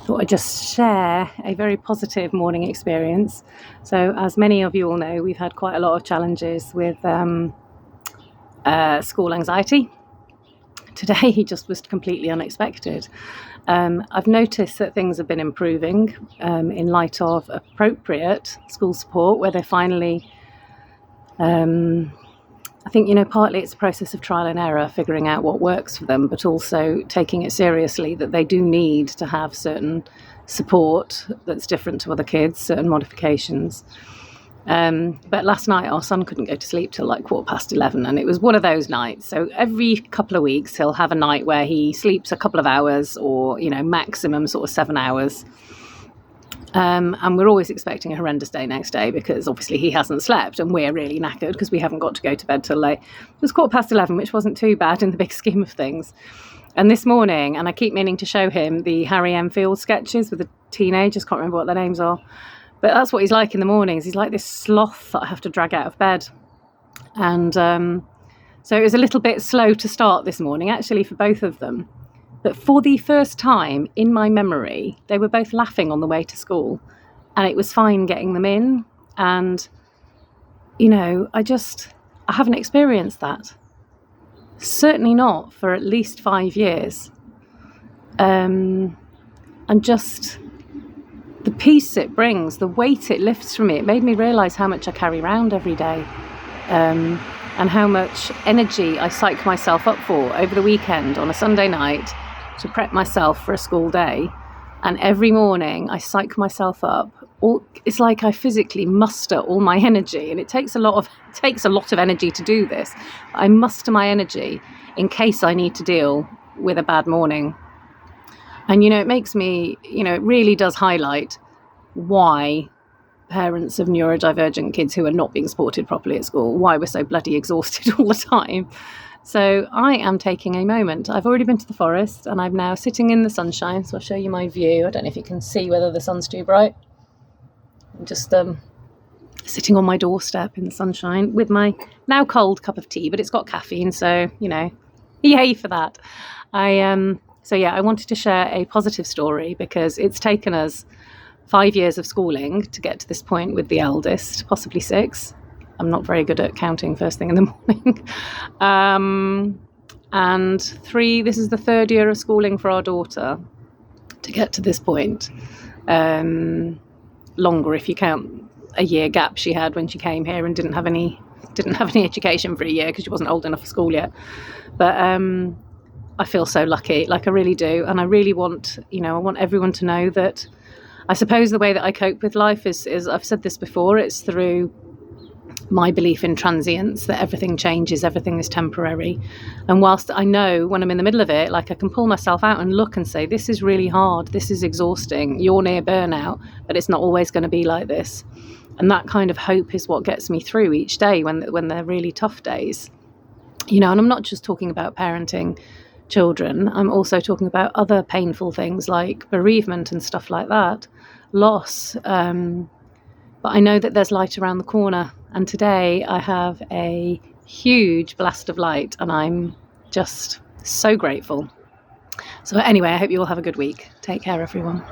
thought I'd just share a very positive morning experience. So, as many of you all know, we've had quite a lot of challenges with school anxiety. Today, he just was completely unexpected. I've noticed that things have been improving in light of appropriate school support, where they're finally, I think, partly it's a process of trial and error, figuring out what works for them, but also taking it seriously that they do need to have certain support that's different to other kids, certain modifications. But last night our son couldn't go to sleep till like 11:15, and it was one of those nights. So every couple of weeks he'll have a night where he sleeps a couple of hours, or maximum sort of 7 hours. And we're always expecting a horrendous day next day, because obviously he hasn't slept and we're really knackered because we haven't got to go to bed till late. It was 11:15, which wasn't too bad in the big scheme of things. And this morning, and I keep meaning to show him the Harry Enfield sketches with the teenagers, can't remember what their names are, but that's what he's like in the mornings. He's like this sloth that I have to drag out of bed. And so it was a little bit slow to start this morning, actually, for both of them. But for the first time in my memory, they were both laughing on the way to school, and it was fine getting them in. And, I haven't experienced that. Certainly not for at least 5 years. And just the peace it brings, the weight it lifts from me, it made me realise how much I carry around every day, and how much energy I psych myself up for over the weekend on a Sunday night to prep myself for a school day. And every morning I psych myself up. It's like I physically muster all my energy, and it takes a lot of energy to do this. I muster my energy in case I need to deal with a bad morning. And it makes me, it really does highlight why parents of neurodivergent kids who are not being supported properly at school, why we're so bloody exhausted all the time. So I am taking a moment. I've already been to the forest, and I'm now sitting in the sunshine. So I'll show you my view. I don't know if you can see whether the sun's too bright. I'm just sitting on my doorstep in the sunshine with my now cold cup of tea, but it's got caffeine. So, yay for that. I wanted to share a positive story, because it's taken us 5 years of schooling to get to this point with the eldest, possibly 6. I'm not very good at counting first thing in the morning. And 3, this is the 3rd year of schooling for our daughter to get to this point. Longer if you count a year gap she had when she came here and didn't have any education for a year because she wasn't old enough for school yet. But I feel so lucky, like I really do. And I really want, I want everyone to know that I suppose the way that I cope with life is I've said this before, it's through my belief in transience, that everything changes, everything is temporary. And whilst I know when I'm in the middle of it, like I can pull myself out and look and say, this is really hard, this is exhausting, you're near burnout, but it's not always going to be like this. And that kind of hope is what gets me through each day when they're really tough days. And I'm not just talking about parenting children, I'm also talking about other painful things like bereavement and stuff like that, loss. But I know that there's light around the corner. And today I have a huge blast of light, and I'm just so grateful. So anyway, I hope you all have a good week. Take care, everyone.